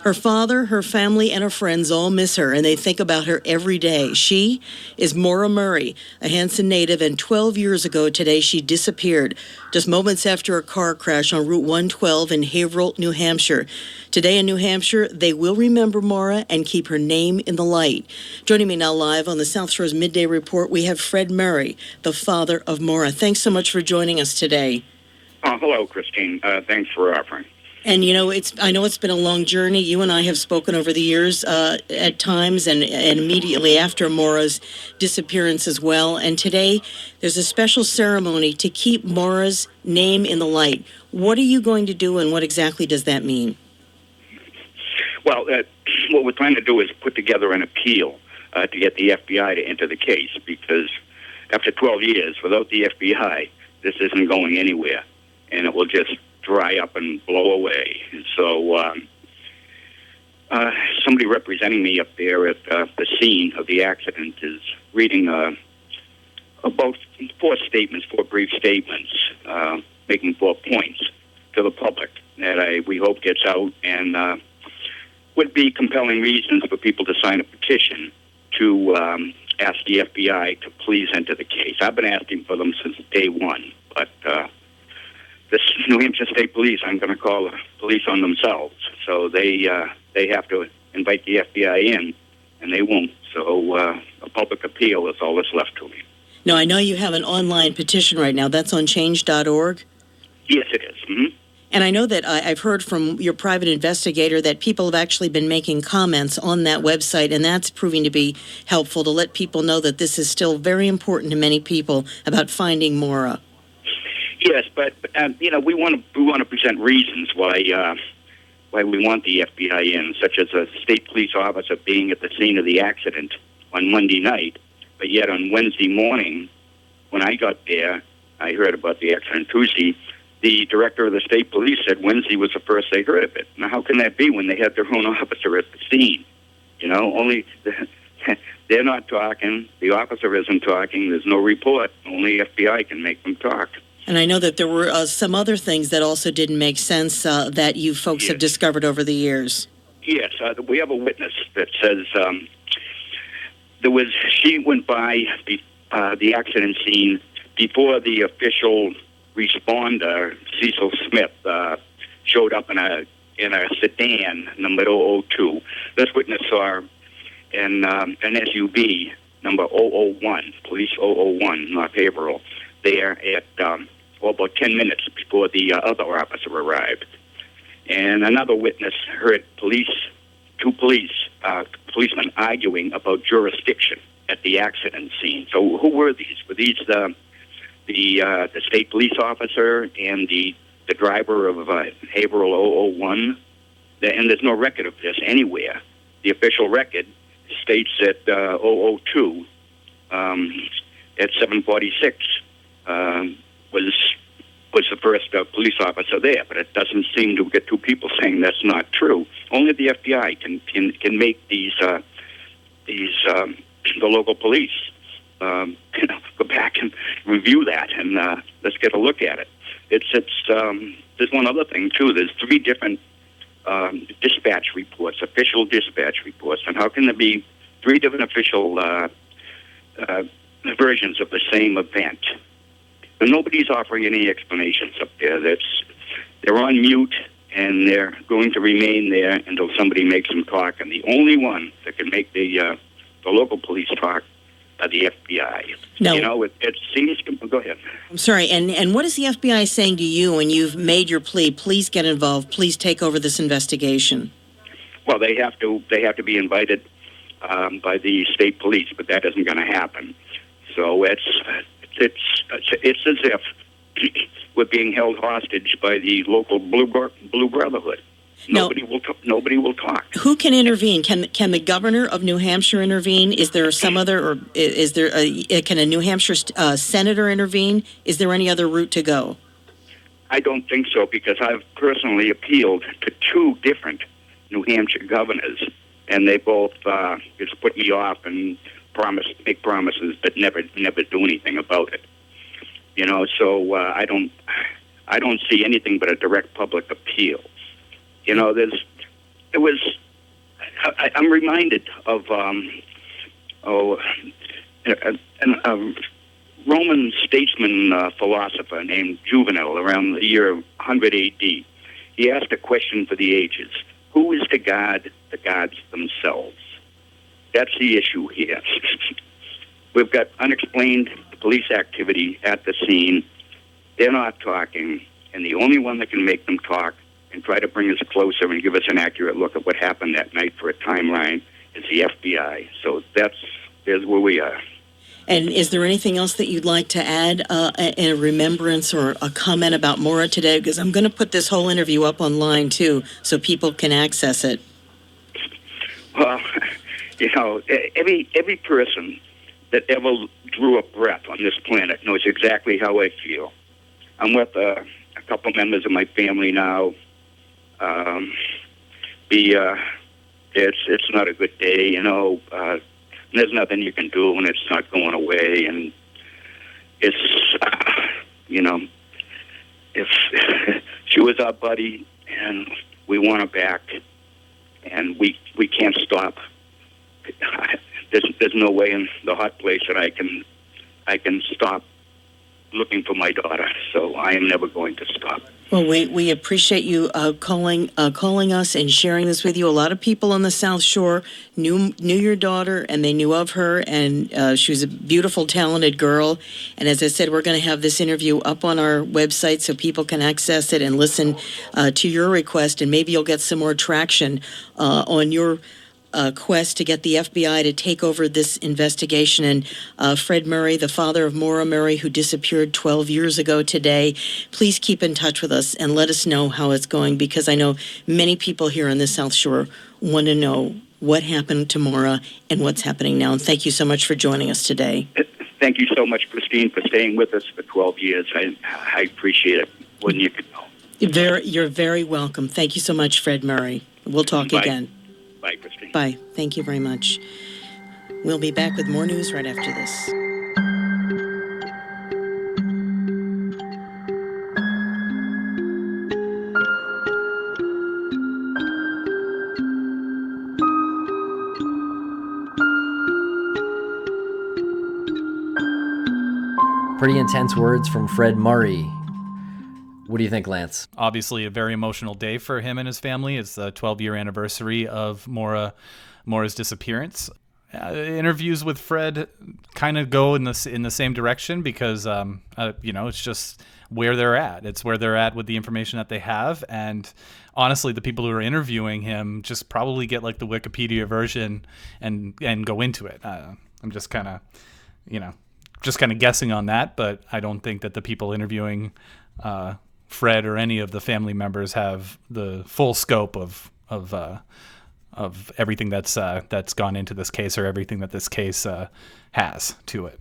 Her father, her family, and her friends all miss her, and they think about her every day. She is Maura Murray, a Hanson native, and 12 years ago today she disappeared, just moments after a car crash on Route 112 in Haverhill, New Hampshire. Today in New Hampshire, they will remember Maura and keep her name in the light. Joining me now live on the South Shore's Midday Report, we have Fred Murray, the father of Maura. Thanks so much for joining us today. Hello, Christine. Thanks for offering. And, you know, I know it's been a long journey. You and I have spoken over the years at times and immediately after Maura's disappearance as well. And today there's a special ceremony to keep Maura's name in the light. What are you going to do, and what exactly does that mean? Well, what we're trying to do is put together an appeal to get the FBI to enter the case, because after 12 years, without the FBI, this isn't going anywhere, and it will just dry up and blow away. So somebody representing me up there at the scene of the accident is reading about four brief statements, making 4 points to the public that we hope gets out, and would be compelling reasons for people to sign a petition to ask the FBI to please enter the case. I've been asking for them since day one, but this New Hampshire State Police, I'm going to call the police on themselves. So they have to invite the FBI in, and they won't. So a public appeal is all that's left to me. Now, I know you have an online petition right now. That's on change.org? Yes, it is. Mm-hmm. And I know that I've heard from your private investigator that people have actually been making comments on that website, and that's proving to be helpful to let people know that this is still very important to many people about finding Maura. Yes, but we want to present reasons why we want the FBI in, such as a state police officer being at the scene of the accident on Monday night, but yet on Wednesday morning, when I got there, I heard about the accident Tuesday. The director of the state police said Wednesday was the first they heard of it. Now, how can that be when they had their own officer at the scene? Only they're not talking. The officer isn't talking. There's no report. Only FBI can make them talk. And I know that there were some other things that also didn't make sense that you folks have discovered over the years. Yes, we have a witness that says she went by the accident scene before the official responder, Cecil Smith, showed up in a sedan, number 002. This witness saw an SUV, number 001, police 001, not Haverhill, there at about 10 minutes before the other officer arrived. And another witness heard two policemen arguing about jurisdiction at the accident scene. So who were these? Were these the state police officer and the driver of Haverhill 001? And there's no record of this anywhere. The official record states that 002 at 7:46 was the first police officer there, but it doesn't seem to get two people saying that's not true. Only the FBI can make these the local police go back and review that, and let's get a look at it. There's one other thing too. There's 3 different dispatch reports, official dispatch reports, and how can there be 3 different official versions of the same event? And nobody's offering any explanations up there. They're on mute, and they're going to remain there until somebody makes them talk. And the only one that can make the local police talk are the FBI. No. It seems to... Go ahead. I'm sorry. And what is the FBI saying to you when you've made your plea? Please get involved. Please take over this investigation. Well, they have to be invited by the state police, but that isn't going to happen. So it's as if we're being held hostage by the local Blue Brotherhood. Nobody will talk. Who can intervene? Can the governor of New Hampshire intervene? Is there some other, or is there can a New Hampshire senator intervene? Is there any other route to go? I don't think so, because I've personally appealed to 2 different New Hampshire governors, and they both just put me off and make promises but never do anything about it. So I don't see anything but a direct public appeal. There's it was. I'm reminded of a Roman statesman philosopher named Juvenal around the year 100 A.D. He asked a question for the ages: who is to guard the gods themselves? That's the issue here. We've got unexplained police activity at the scene. They're not talking, and the only one that can make them talk and try to bring us closer and give us an accurate look at what happened that night for a timeline is the FBI. So there's where we are. And is there anything else that you'd like to add in a remembrance or a comment about Maura today? Because I'm going to put this whole interview up online, too, so people can access it. Well, every person that ever drew a breath on this planet knows exactly how I feel. I'm with a couple members of my family now. It's not a good day, there's nothing you can do when it's not going away, and it's, if she was our buddy, and we want her back, and we can't stop. There's no way in the hot place that I can stop looking for my daughter, so I am never going to stop. Well, we appreciate you calling us and sharing this with you. A lot of people on the South Shore knew your daughter, and they knew of her, and she was a beautiful, talented girl. And as I said, we're going to have this interview up on our website so people can access it and listen to your request, and maybe you'll get some more traction on your quest to get the FBI to take over this investigation. And Fred Murray, the father of Maura Murray, who disappeared 12 years ago today, please keep in touch with us and let us know how it's going, because I know many people here on the South Shore want to know what happened to Maura and what's happening now. And thank you so much for joining us today. Thank you so much, Christine, for staying with us for 12 years. I appreciate it. Wouldn't you know? You're very welcome. Thank you so much, Fred Murray. We'll talk again. Bye, Christine. Bye. Thank you very much. We'll be back with more news right after this. Pretty intense words from Fred Murray. What do you think, Lance? Obviously, a very emotional day for him and his family. It's the 12-year anniversary of Maura's disappearance. Interviews with Fred kind of go in the same direction because it's just where they're at. It's where they're at with the information that they have, and honestly, the people who are interviewing him just probably get like the Wikipedia version and go into it. I'm just kind of guessing on that, but I don't think that the people interviewing Fred or any of the family members have the full scope of everything that's gone into this case, or everything that this case has to it.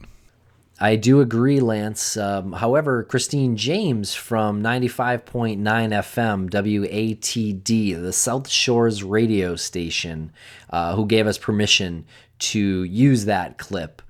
I do agree, Lance. However, Christine James from 95.9 FM WATD, the South Shores radio station, who gave us permission to use that clip,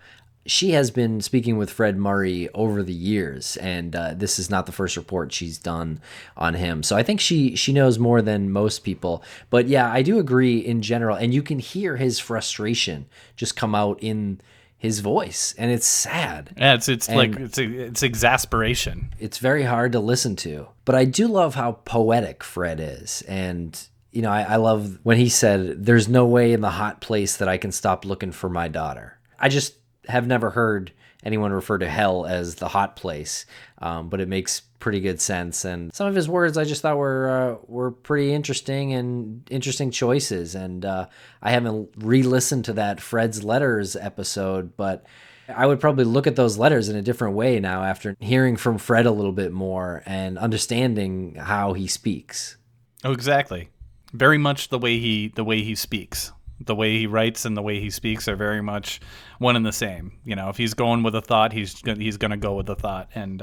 she has been speaking with Fred Murray over the years, and this is not the first report she's done on him. So I think she knows more than most people. But yeah, I do agree in general, and you can hear his frustration just come out in his voice, and it's sad. Yeah, it's exasperation. It's very hard to listen to. But I do love how poetic Fred is, and I love when he said, "There's no way in the hot place that I can stop looking for my daughter." I just have never heard anyone refer to hell as the hot place, but it makes pretty good sense. And some of his words I just thought were pretty interesting and interesting choices. And I haven't re-listened to that Fred's Letters episode, but I would probably look at those letters in a different way now after hearing from Fred a little bit more and understanding how he speaks. Oh, exactly. Very much the way he speaks. The way he writes and the way he speaks are very much one and the same. If he's going with a thought, he's going to go with a thought. And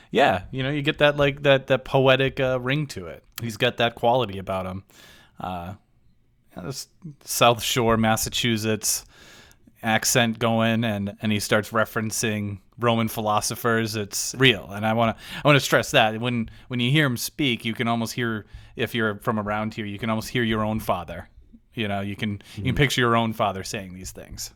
you get that poetic ring to it. He's got that quality about him. This South Shore, Massachusetts accent going, and he starts referencing Roman philosophers. It's real, and I want to stress that when you hear him speak, you can almost hear, if you're from around here, you can almost hear your own father. You can picture your own father saying these things.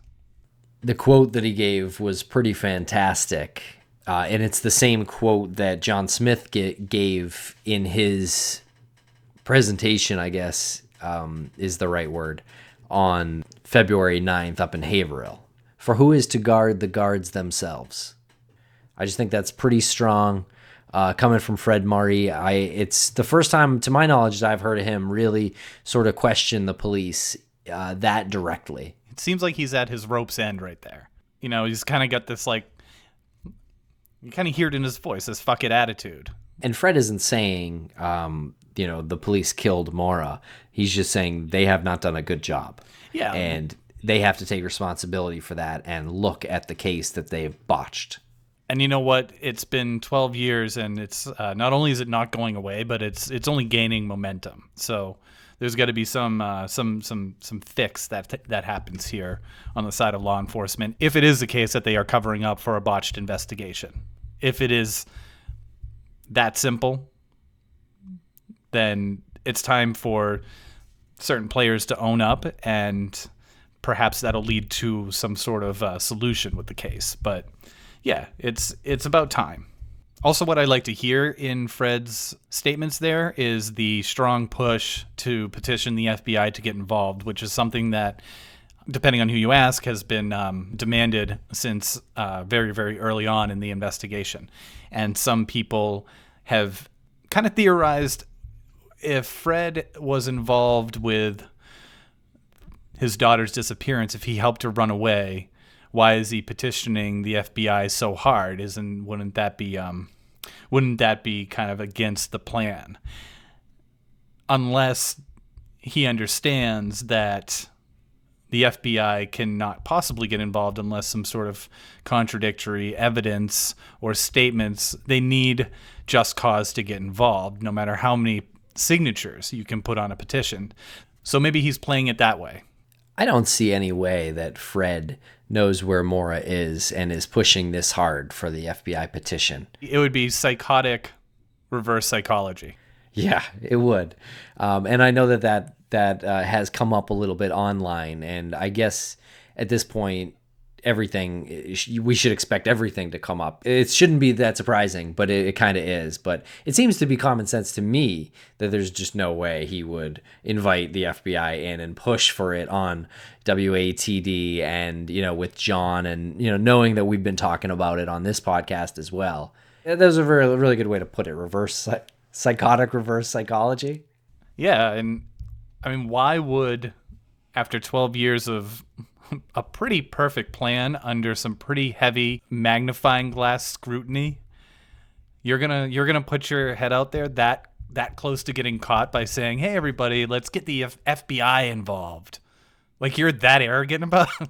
The quote that he gave was pretty fantastic, and it's the same quote that John Smith gave in his presentation, I guess is the right word, on February 9th up in Haverhill. For who is to guard the guards themselves? I just think that's pretty strong. Coming from Fred Murray, it's the first time, to my knowledge, that I've heard of him really sort of question the police that directly. It seems like he's at his rope's end right there. He's kind of got this, like, you kind of hear it in his voice, this fuck it attitude. And Fred isn't saying, the police killed Maura. He's just saying they have not done a good job. Yeah. And they have to take responsibility for that and look at the case that they've botched. And you know what? It's been 12 years, and it's not only is it not going away, but it's only gaining momentum. So there's got to be some fix that happens here on the side of law enforcement, if it is the case that they are covering up for a botched investigation. If it is that simple, then it's time for certain players to own up, and perhaps that'll lead to some sort of solution with the case. But yeah, it's about time. Also, what I like to hear in Fred's statements there is the strong push to petition the FBI to get involved, which is something that, depending on who you ask, has been demanded since very, very early on in the investigation. And some people have kind of theorized, if Fred was involved with his daughter's disappearance, if he helped her run away, why is he petitioning the FBI so hard? Wouldn't that be kind of against the plan? Unless he understands that the FBI cannot possibly get involved unless some sort of contradictory evidence or statements. They need just cause to get involved, no matter how many signatures you can put on a petition. So maybe he's playing it that way. I don't see any way that Fred knows where Maura is and is pushing this hard for the FBI petition. It would be psychotic reverse psychology. Yeah, it would. And I know that has come up a little bit online, and I guess at this point, we should expect everything to come up. It shouldn't be that surprising, but it kind of is. But it seems to be common sense to me that there's just no way he would invite the FBI in and push for it on WATD and, with John, and, knowing that we've been talking about it on this podcast as well. That was a really good way to put it. Psychotic reverse psychology. Yeah. And I mean, why would, after 12 years of a pretty perfect plan under some pretty heavy magnifying glass scrutiny, you're gonna put your head out there that close to getting caught by saying, "Hey, everybody, let's get the FBI involved." Like, you're that arrogant about it?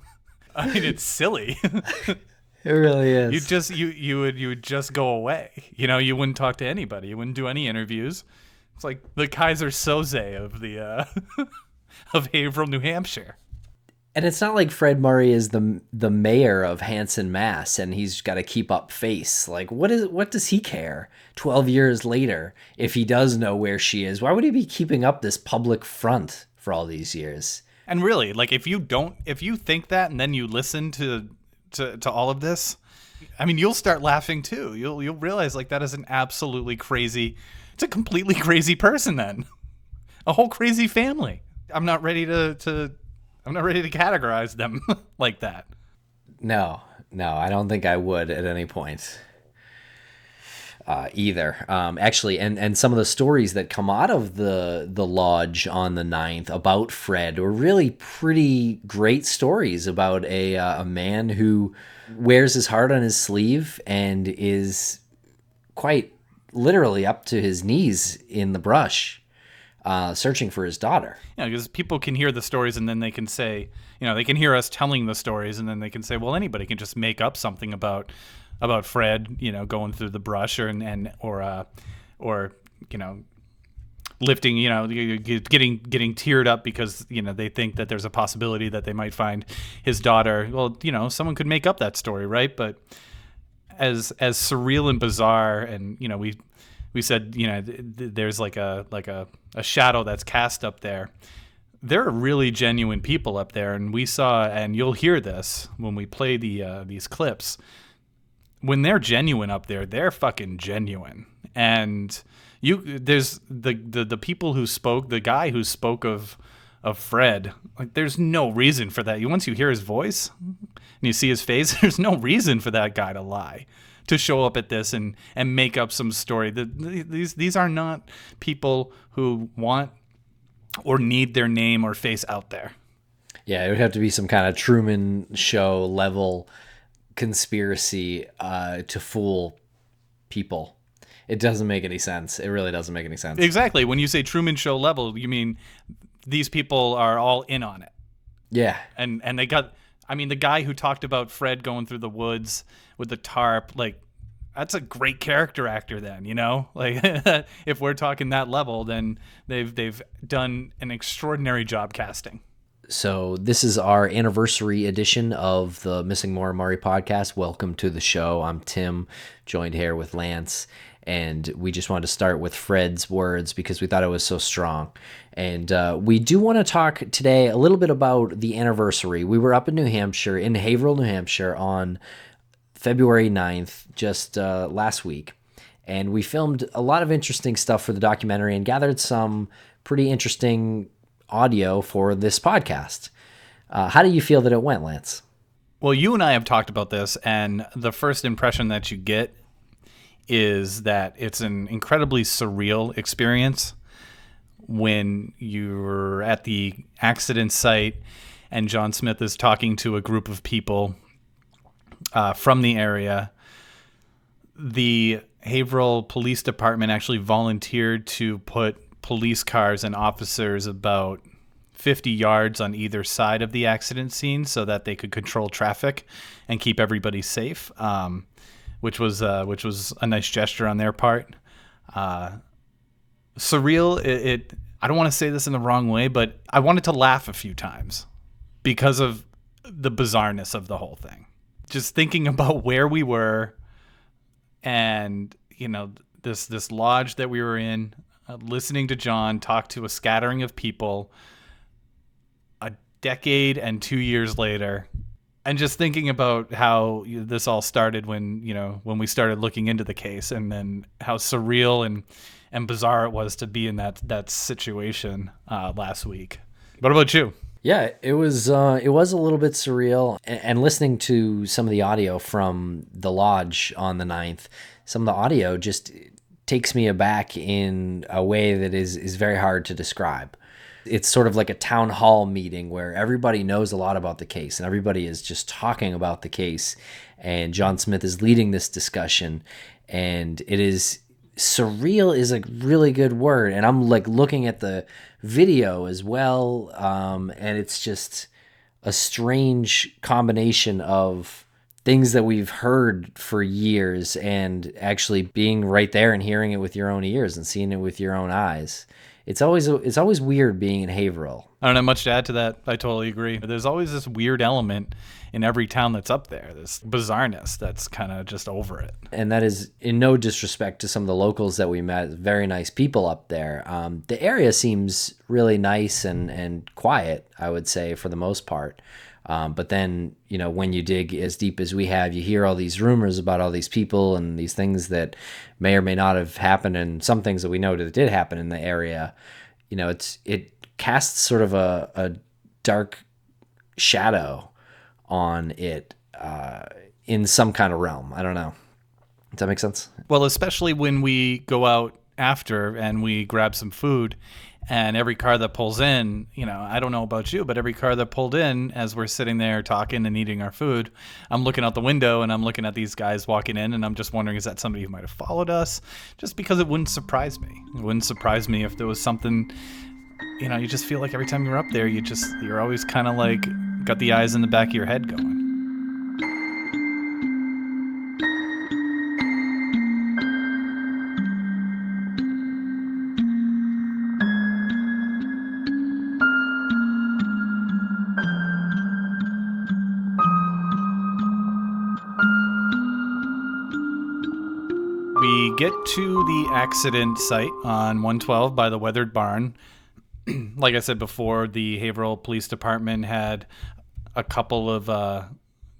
I mean, it's silly. It really is. You would just go away. You wouldn't talk to anybody. You wouldn't do any interviews. It's like the Kaiser Soze of the of Haverhill, New Hampshire. And it's not like Fred Murray is the mayor of Hanson, Mass, and he's got to keep up face. Like, what does he care 12 years later if he does know where she is? Why would he be keeping up this public front for all these years? And really, like, if you think that and then you listen to all of this, I mean, you'll start laughing too. You'll realize, like, that is an absolutely crazy, it's a completely crazy person then. A whole crazy family. I'm not ready to categorize them like that. No, I don't think I would at any point either. Actually, and some of the stories that come out of the lodge on the 9th about Fred were really pretty great stories about a man who wears his heart on his sleeve and is quite literally up to his knees in the brush. Searching for his daughter. Yeah, because people can hear the stories and then they can say, they can hear us telling the stories and then they can say, well, anybody can just make up something about Fred, going through the brush or lifting, getting teared up because, they think that there's a possibility that they might find his daughter. Well, someone could make up that story, right? But as surreal and bizarre, and we said there's like a shadow that's cast up there. There are really genuine people up there, and we saw, and you'll hear this when we play these clips. When they're genuine up there, they're fucking genuine. And there's the people who spoke, the guy who spoke of Fred, like there's no reason for that. Once you hear his voice and you see his face, there's no reason for that guy to lie, to show up at this and make up some story. These are not people who want or need their name or face out there. Yeah, it would have to be some kind of Truman Show level conspiracy to fool people. It doesn't make any sense. It really doesn't make any sense. Exactly. When you say Truman Show level, you mean these people are all in on it. Yeah. And they got, I mean, the guy who talked about Fred going through the woods with the tarp, like, that's a great character actor then, Like, if we're talking that level, then they've done an extraordinary job casting. So this is our anniversary edition of the Missing Maura Murray podcast. Welcome to the show. I'm Tim, joined here with Lance, and we just wanted to start with Fred's words because we thought it was so strong. And we do want to talk today a little bit about the anniversary. We were up in New Hampshire, in Haverhill, New Hampshire, on February 9th, just last week. And we filmed a lot of interesting stuff for the documentary and gathered some pretty interesting audio for this podcast. How do you feel that it went, Lance? Well, you and I have talked about this, and the first impression that you get is that it's an incredibly surreal experience when you're at the accident site and John Smith is talking to a group of people from the area. The Haverhill Police Department actually volunteered to put police cars and officers about 50 yards on either side of the accident scene so that they could control traffic and keep everybody safe, which was a nice gesture on their part. Surreal. I don't want to say this in the wrong way, but I wanted to laugh a few times because of the bizarreness of the whole thing. Just thinking about where we were and, this lodge that we were in, listening to John talk to a scattering of people a decade and 2 years later, and just thinking about how this all started when we started looking into the case, and then how surreal and bizarre it was to be in that situation last week. What about you? Yeah, it was a little bit surreal, and listening to some of the audio from the lodge on the 9th, some of the audio just takes me aback in a way that is very hard to describe. It's sort of like a town hall meeting where everybody knows a lot about the case and everybody is just talking about the case, and John Smith is leading this discussion, and it is surreal is a really good word. And I'm like looking at the video as well, and it's just a strange combination of things that we've heard for years and actually being right there and hearing it with your own ears and seeing it with your own eyes. It's always weird being in Haverhill. I don't have much to add to that. I totally agree. There's always this weird element in every town that's up there, this bizarreness that's kind of just over it. And that is in no disrespect to some of the locals that we met. Very nice people up there. The area seems really nice and quiet, I would say, for the most part. But then, when you dig as deep as we have, you hear all these rumors about all these people and these things that may or may not have happened, and some things that we know that did happen in the area. It casts sort of a dark shadow on it in some kind of realm. I don't know. Does that make sense? Well, especially when we go out after and we grab some food, and every car that pulls in, I don't know about you, but every car that pulled in as we're sitting there talking and eating our food, I'm looking out the window and I'm looking at these guys walking in, and I'm just wondering, is that somebody who might have followed us? Just because it wouldn't surprise me. It wouldn't surprise me if there was something, you just feel like every time you're up there, you're always kind of like got the eyes in the back of your head going. We get to the accident site on 112 by the weathered barn. Like I said before, the Haverhill Police Department had a couple of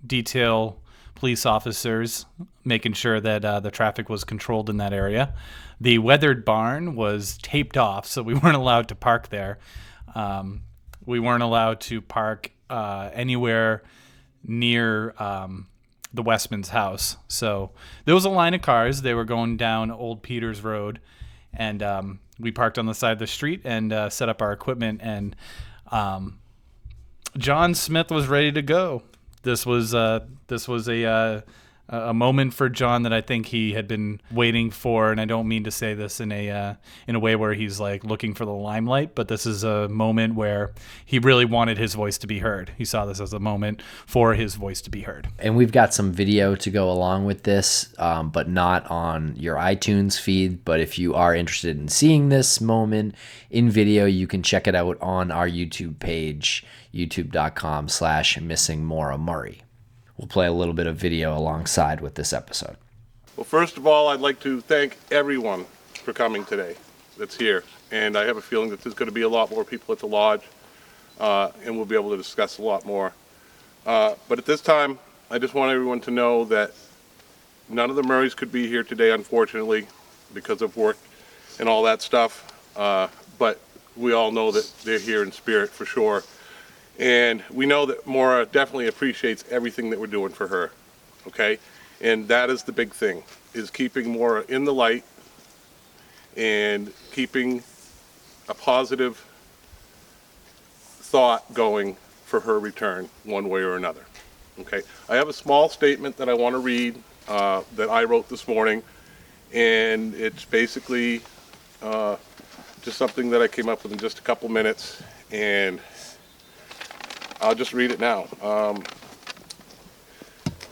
detail police officers making sure that the traffic was controlled in that area. The weathered barn was taped off, so we weren't allowed to park there. We weren't allowed to park anywhere near the Westman's house. So there was a line of cars. They were going down Old Peters Road, and we parked on the side of the street and set up our equipment. And John Smith was ready to go. This was a moment for John that I think he had been waiting for, and I don't mean to say this in a way where he's like looking for the limelight, but this is a moment where he really wanted his voice to be heard. He saw this as a moment for his voice to be heard. And we've got some video to go along with this, but not on your iTunes feed. But if you are interested in seeing this moment in video, you can check it out on our YouTube page, youtube.com/missing Maura Murray. We'll play a little bit of video alongside with this episode. Well, first of all, I'd like to thank everyone for coming today that's here. And I have a feeling that there's going to be a lot more people at the lodge, and we'll be able to discuss a lot more. But at this time, I just want everyone to know that none of the Murrays could be here today, unfortunately, because of work and all that stuff. But we all know that they're here in spirit for sure. And we know that Maura definitely appreciates everything that we're doing for her, okay? And that is the big thing, is keeping Maura in the light and keeping a positive thought going for her return one way or another, okay? I have a small statement that I want to read that I wrote this morning, and it's basically just something that I came up with in just a couple minutes, and I'll just read it now. I'd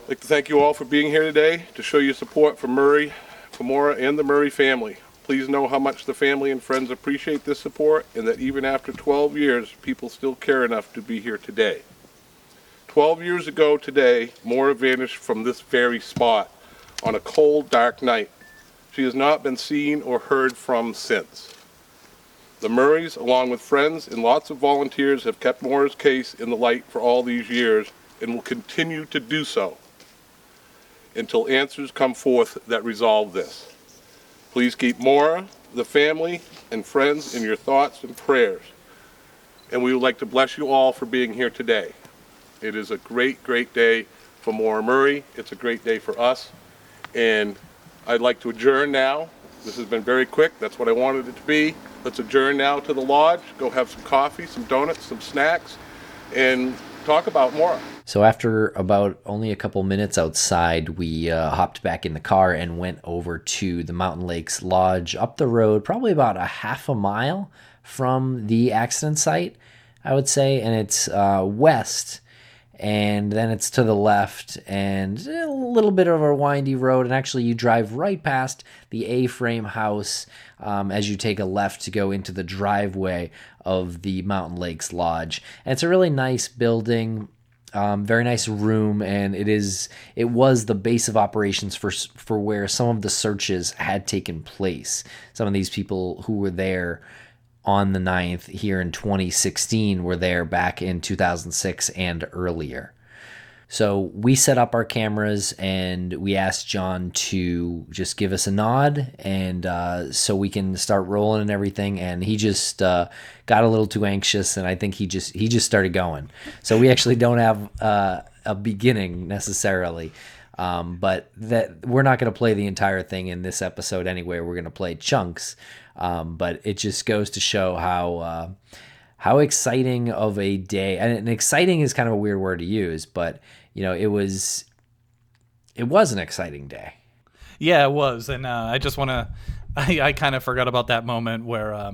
like to thank you all for being here today to show your support for Maura and the Murray family. Please know how much the family and friends appreciate this support, and that even after 12 years, people still care enough to be here today. 12 years ago today, Maura vanished from this very spot on a cold, dark night. She has not been seen or heard from since. The Murrays, along with friends and lots of volunteers, have kept Maura's case in the light for all these years and will continue to do so until answers come forth that resolve this. Please keep Maura, the family, and friends in your thoughts and prayers. And we would like to bless you all for being here today. It is a great, great day for Maura Murray. It's a great day for us. And I'd like to adjourn now. This has been very quick. That's what I wanted it to be. Let's adjourn now to the lodge, go have some coffee, some donuts, some snacks, and talk about Maura. So after about only a couple minutes outside, we hopped back in the car and went over to the Mountain Lakes Lodge up the road, probably about a half a mile from the accident site, I would say, and it's west. And then it's to the left and a little bit of a windy road. And actually you drive right past the A-frame house as you take a left to go into the driveway of the Mountain Lakes Lodge. And it's a really nice building, very nice room. And it was the base of operations for where some of the searches had taken place. Some of these people who were there on the 9th here in 2016 were there back in 2006 and earlier. So we set up our cameras and we asked John to just give us a nod and so we can start rolling and everything. And he just got a little too anxious, and I think he just started going. So we actually don't have a beginning necessarily. But that we're not going to play the entire thing in this episode anyway. We're going to play chunks. But it just goes to show how exciting of a day, and exciting is kind of a weird word to use, but you know, it was an exciting day. Yeah, it was. And I just want to, I kind of forgot about that moment where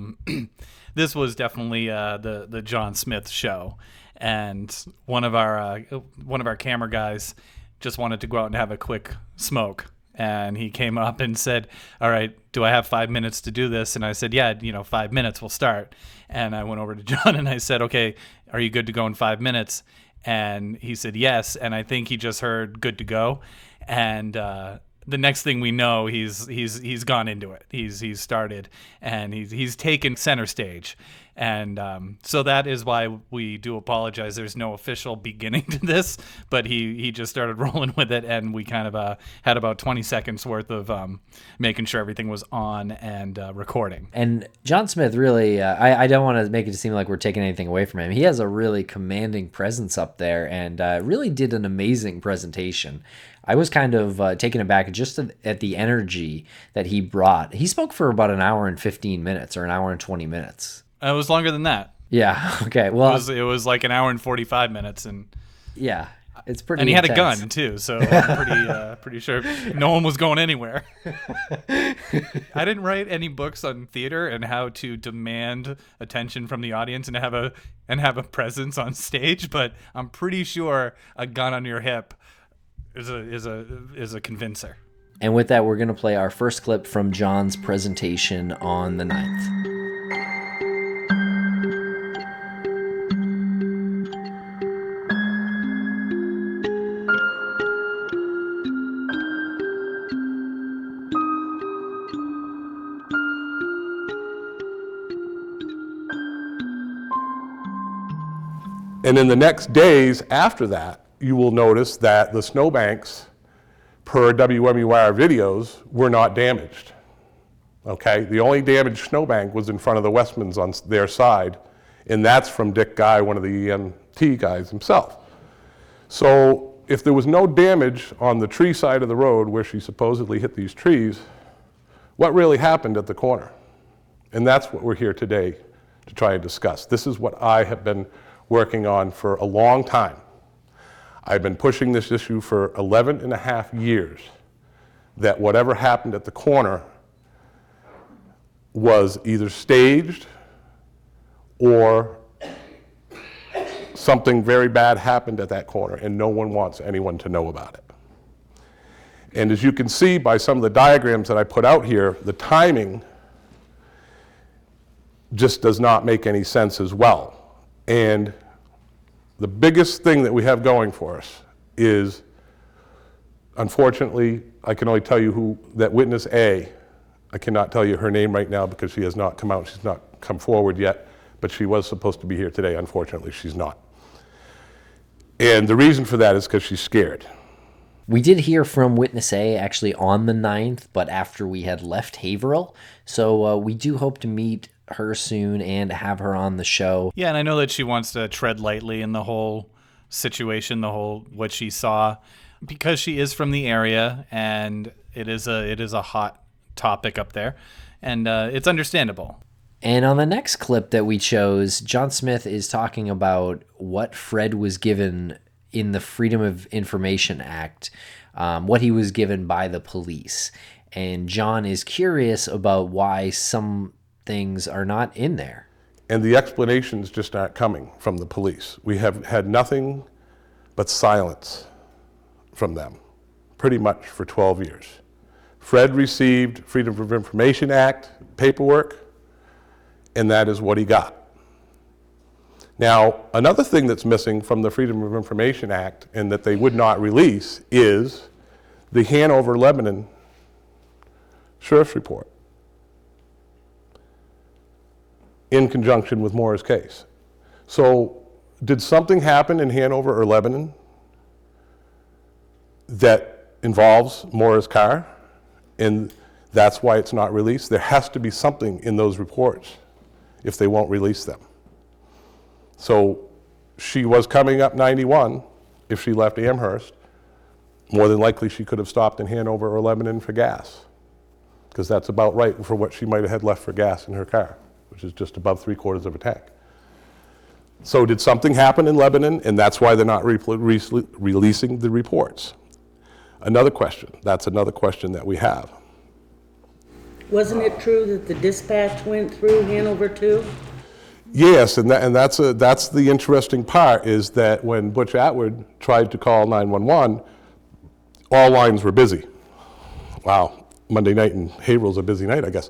this was definitely the John Smith show. And one of our camera guys just wanted to go out and have a quick smoke. And he came up and said, all right, do I have 5 minutes to do this? And I said, yeah, 5 minutes, we'll start. And I went over to John and I said, okay, are you good to go in 5 minutes? And he said, yes. And I think he just heard good to go. And the next thing we know, he's gone into it. He's started, and he's taken center stage. And so that is why we do apologize. There's no official beginning to this, but he just started rolling with it, and we kind of had about 20 seconds worth of making sure everything was on and recording. And John Smith really, I don't want to make it seem like we're taking anything away from him. He has a really commanding presence up there, and really did an amazing presentation. I was kind of taken aback just at the energy that he brought. He spoke for about an hour and 15 minutes or an hour and 20 minutes. It was longer than that. Yeah. Okay. Well, it was like an hour and 45 minutes, and yeah, it's pretty. And he intense. had a gun too, so I'm pretty sure no one was going anywhere. I didn't write any books on theater and how to demand attention from the audience and have a presence on stage, but I'm pretty sure a gun on your hip is a convincer. And with that, we're going to play our first clip from John's presentation on the 9th. And in the next days after that, you will notice that the snowbanks, per WMUR videos, were not damaged. Okay, the only damaged snowbank was in front of the Westmans on their side, and that's from Dick Guy, one of the EMT guys himself. So if there was no damage on the tree side of the road where she supposedly hit these trees, what really happened at the corner? And that's what we're here today to try and discuss. This is what I have been working on for a long time. I've been pushing this issue for 11 and a half years, that whatever happened at the corner was either staged or something very bad happened at that corner, and no one wants anyone to know about it. And as you can see by some of the diagrams that I put out here, the timing just does not make any sense as well. And the biggest thing that we have going for us is, unfortunately, I can only tell you who that witness A. I cannot tell you her name right now because she has not come out. She's not come forward yet, but she was supposed to be here today. Unfortunately, she's not. And the reason for that is because she's scared. We did hear from Witness A actually on the 9th, but after we had left Haverhill. So we do hope to meet her soon and have her on the show. Yeah, and I know that she wants to tread lightly in the whole situation, what she saw, because she is from the area, and it is a hot topic up there, and it's understandable. And on the next clip that we chose, John Smith is talking about what Fred was given in the Freedom of Information Act, what he was given by the police. And John is curious about why some things are not in there. And the explanations just aren't coming from the police. We have had nothing but silence from them, pretty much for 12 years. Fred received Freedom of Information Act paperwork, and that is what he got. Now, another thing that's missing from the Freedom of Information Act and that they would not release is the Hanover, Lebanon sheriff's report in conjunction with Maura's case. So did something happen in Hanover or Lebanon that involves Maura's car, and that's why it's not released? There has to be something in those reports if they won't release them. So she was coming up 91 if she left Amherst. More than likely she could have stopped in Hanover or Lebanon for gas, because that's about right for what she might have had left for gas in her car, which is just above 3/4 of a tank. So did something happen in Lebanon, and that's why they're not releasing the reports? Another question, that's another question that we have. Wasn't it true that the dispatch went through Hanover too? Yes, and that's the interesting part, is that when Butch Atwood tried to call 911, all lines were busy. Wow, Monday night in Haverhill's a busy night, I guess.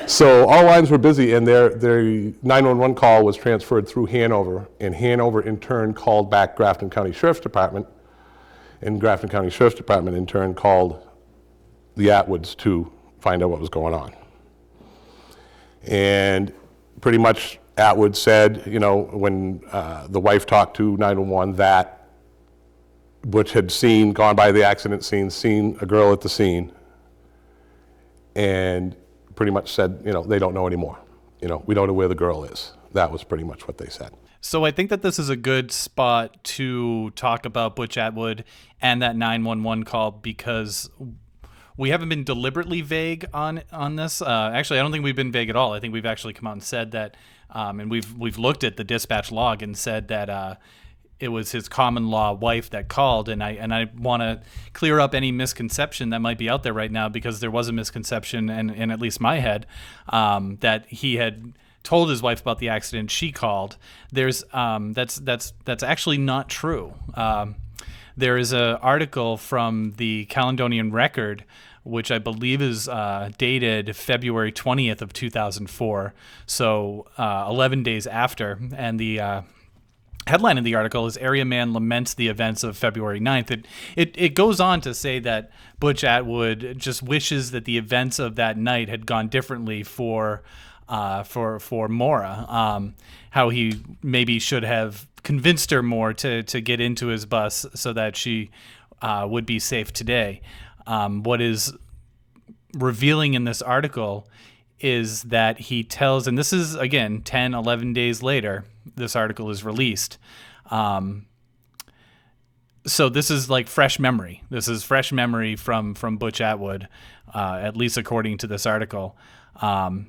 So all lines were busy, and their 911 call was transferred through Hanover, and Hanover in turn called back Grafton County Sheriff's Department, And Grafton County Sheriff's Department in turn called the Atwoods to find out what was going on. And pretty much Atwood said, you know, when the wife talked to 911 that Butch had gone by the accident scene, seen a girl at the scene, and pretty much said, you know, they don't know anymore. You know, we don't know where the girl is. That was pretty much what they said. So I think that this is a good spot to talk about Butch Atwood and that 911 call, because we haven't been deliberately vague on this. Actually, I don't think we've been vague at all. I think we've actually come out and said that, and we've looked at the dispatch log and said that it was his common law wife that called. And I want to clear up any misconception that might be out there right now, because there was a misconception, and in at least my head, that he had told his wife about the accident. She called. That's actually not true. There is an article from the Caledonian Record, which I believe is dated February 20th of 2004, so 11 days after, and the headline of the article is "Area Man Laments the Events of February 9th." It goes on to say that Butch Atwood just wishes that the events of that night had gone differently for Maura, how he maybe should have convinced her more to get into his bus so that she would be safe today. What is revealing in this article is that he tells, and this is, again, 10, 11 days later, this article is released. So this is like fresh memory. This is fresh memory from Butch Atwood, at least according to this article.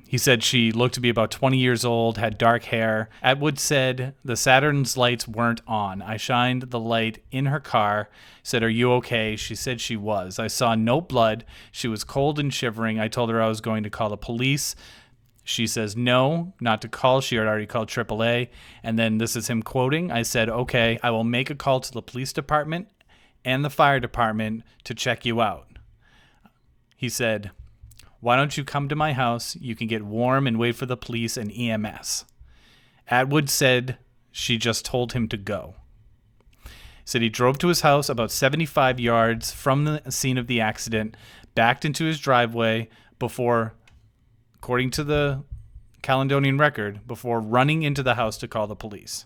He said she looked to be about 20 years old, had dark hair. Atwood said the Saturn's lights weren't on. I shined the light in her car, said, "Are you okay?" She said she was. I saw no blood. She was cold and shivering. I told her I was going to call the police. She says no, not to call. She had already called AAA. And then this is him quoting. I said, "Okay, I will make a call to the police department and the fire department to check you out." He said, "Why don't you come to my house? You can get warm and wait for the police and EMS." Atwood said she just told him to go. He said he drove to his house about 75 yards from the scene of the accident, backed into his driveway before, according to the Caledonian Record, before running into the house to call the police.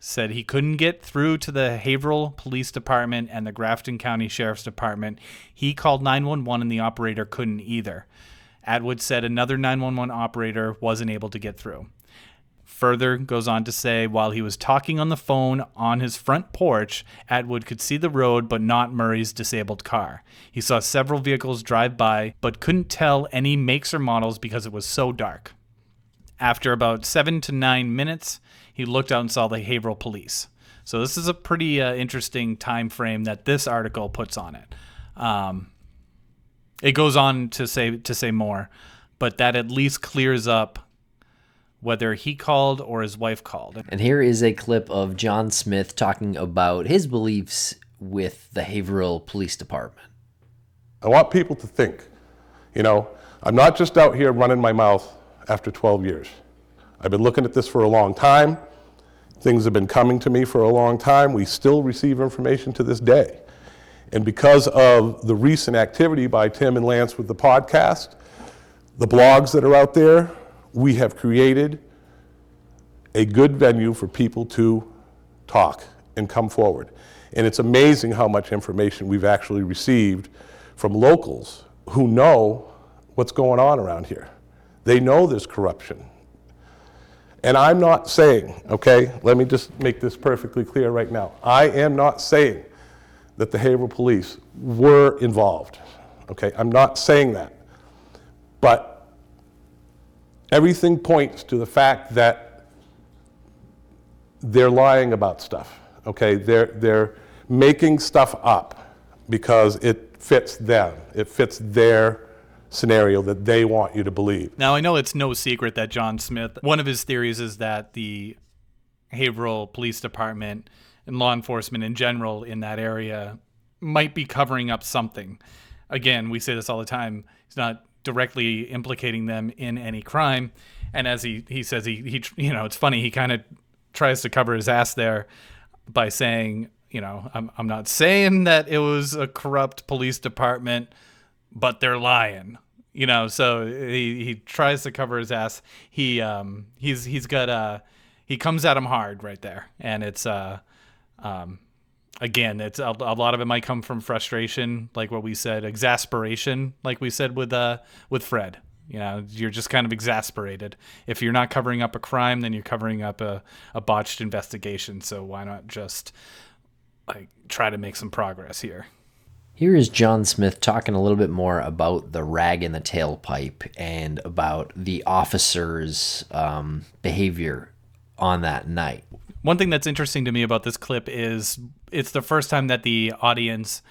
Said he couldn't get through to the Haverhill Police Department and the Grafton County Sheriff's Department. He called 911 and the operator couldn't either. Atwood said another 911 operator wasn't able to get through. Further goes on to say while he was talking on the phone on his front porch, Atwood could see the road but not Murray's disabled car. He saw several vehicles drive by but couldn't tell any makes or models because it was so dark. After about 7 to 9 minutes, he looked out and saw the Haverhill police. So this is a pretty interesting time frame that this article puts on it. It goes on to say more, but that at least clears up whether he called or his wife called. And here is a clip of John Smith talking about his beliefs with the Haverhill Police Department. I want people to think, you know, I'm not just out here running my mouth after 12 years. I've been looking at this for a long time. Things have been coming to me for a long time. We still receive information to this day. And because of the recent activity by Tim and Lance with the podcast, the blogs that are out there, we have created a good venue for people to talk and come forward. And it's amazing how much information we've actually received from locals who know what's going on around here. They know there's corruption. And I'm not saying, okay, let me just make this perfectly clear right now. I am not saying that the Haverhill police were involved, okay? I'm not saying that. But everything points to the fact that they're lying about stuff, okay? They're making stuff up because it fits them. It fits their scenario that they want you to believe. Now, I know it's no secret that John Smith, one of his theories is that the Haverhill Police Department and law enforcement in general in that area might be covering up something. Again, we say this all the time. He's not directly implicating them in any crime. And as he says, he you know, it's funny, he kind of tries to cover his ass there by saying, I'm not saying that it was a corrupt police department, but they're lying. So he tries to cover his ass. He comes at him hard right there, and it's again, it's a lot of it might come from frustration, like what we said, exasperation, like we said with Fred. You're just kind of exasperated. If you're not covering up a crime, then you're covering up a botched investigation. So why not just try to make some progress here? Here is John Smith talking a little bit more about the rag in the tailpipe and about the officer's behavior on that night. One thing that's interesting to me about this clip is it's the first time that the audience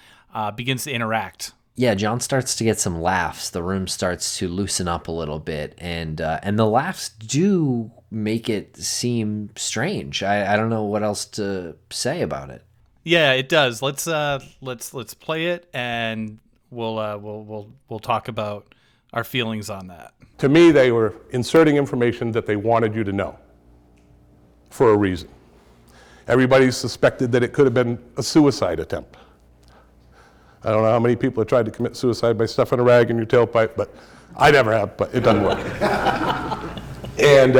begins to interact. Yeah, John starts to get some laughs. The room starts to loosen up a little bit, and the laughs do make it seem strange. I don't know what else to say about it. Yeah, it does. Let's play it, and we'll talk about our feelings on that. To me, they were inserting information that they wanted you to know for a reason. Everybody suspected that it could have been a suicide attempt. I don't know how many people have tried to commit suicide by stuffing a rag in your tailpipe, but I never have, but it doesn't work. And,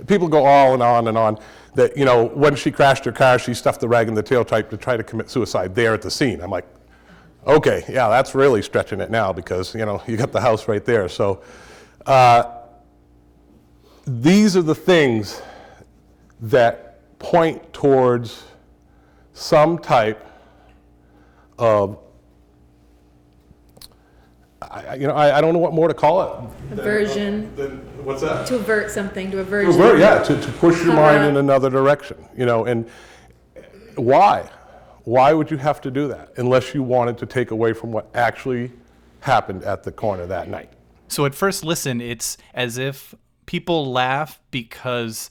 people go on and on that, when she crashed her car, she stuffed the rag in the tailpipe to try to commit suicide there at the scene. I'm like, okay, yeah, that's really stretching it now because, you got the house right there. So these are the things that point towards some type of, I don't know what more to call it. Aversion. What's that? To avert something, to avert. To push your mind in another direction, and why? Why would you have to do that unless you wanted to take away from what actually happened at the corner that night? So at first listen, it's as if people laugh because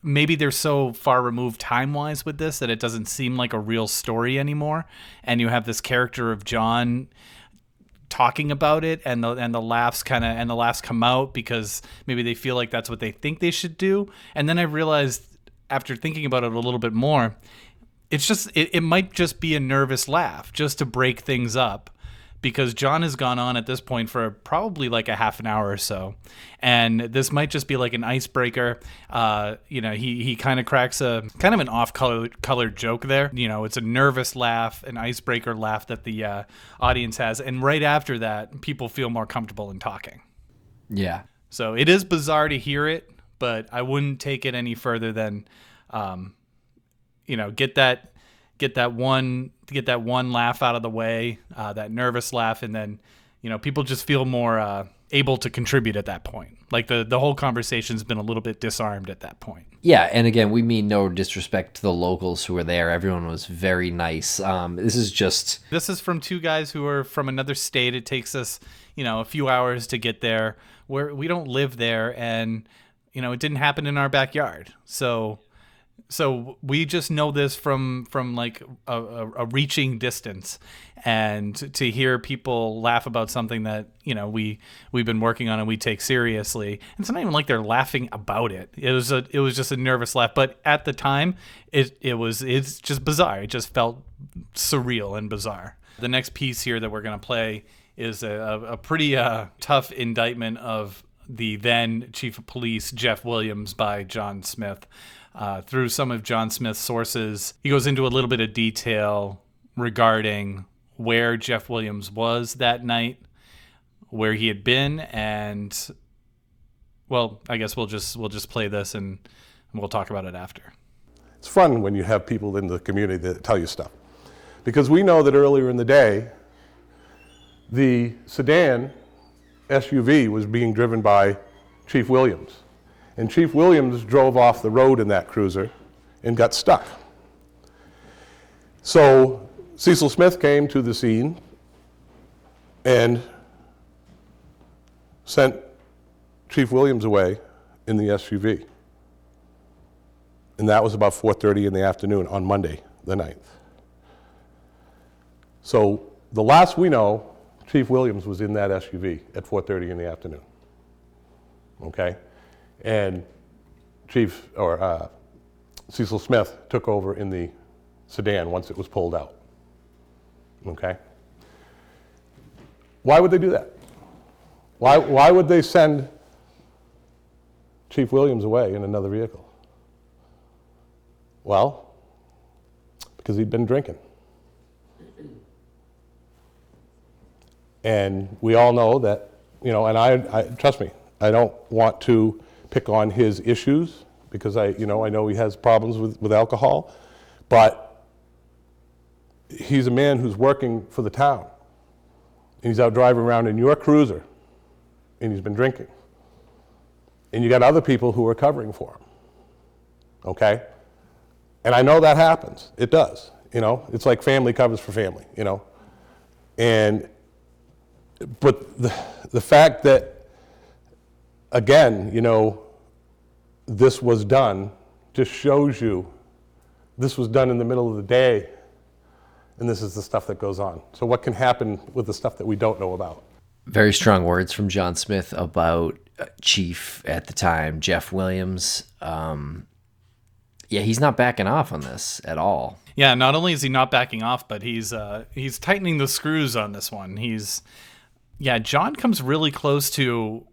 maybe they're so far removed time-wise with this that it doesn't seem like a real story anymore, and you have this character of John talking about it, and the laughs come out because maybe they feel like that's what they think they should do. And then I realized after thinking about it a little bit more, it's just it might just be a nervous laugh just to break things up, because John has gone on at this point for probably like a half an hour or so. And this might just be like an icebreaker. He kind of cracks a kind of an off-colored joke there. It's a nervous laugh, an icebreaker laugh that the audience has. And right after that, people feel more comfortable in talking. Yeah. So it is bizarre to hear it, but I wouldn't take it any further than, get that one laugh out of the way, that nervous laugh, and then people just feel more able to contribute at that point. Like the whole conversation's been a little bit disarmed at that point. Yeah, and again, we mean no disrespect to the locals who were there. Everyone was very nice. This is from two guys who are from another state. It takes us a few hours to get there. We don't live there, and it didn't happen in our backyard. So we just know this from like a reaching distance, and to hear people laugh about something that we've been working on and we take seriously, and it's not even like they're laughing about it. It was just a nervous laugh, but at the time it's just bizarre. It just felt surreal and bizarre. The next piece here that we're gonna play is a pretty tough indictment of the then chief of police Jeff Williams by John Smith. Through some of John Smith's sources, he goes into a little bit of detail regarding where Jeff Williams was that night, where he had been, and well, I guess we'll just play this and we'll talk about it after. It's fun when you have people in the community that tell you stuff, because we know that earlier in the day, the sedan SUV was being driven by Chief Williams. And Chief Williams drove off the road in that cruiser and got stuck. So Cecil Smith came to the scene and sent Chief Williams away in the SUV. And that was about 4:30 in the afternoon on Monday, the 9th. So the last we know, Chief Williams was in that SUV at 4:30 in the afternoon. Okay? And Cecil Smith took over in the sedan once it was pulled out. Okay? Why would they do that? Why would they send Chief Williams away in another vehicle? Well, because he'd been drinking. And we all know that, and I trust me, I don't want to pick on his issues because I know he has problems with alcohol, but he's a man who's working for the town. And he's out driving around in your cruiser, and he's been drinking. And you got other people who are covering for him, okay? And I know that happens. It does, It's like family covers for family, But the fact that, again, this was done just shows you this was done in the middle of the day, and this is the stuff that goes on. So what can happen with the stuff that we don't know about? Very strong words from John Smith about Chief at the time, Jeff Williams. Yeah, he's not backing off on this at all. Yeah, not only is he not backing off, but he's tightening the screws on this one. John comes really close to...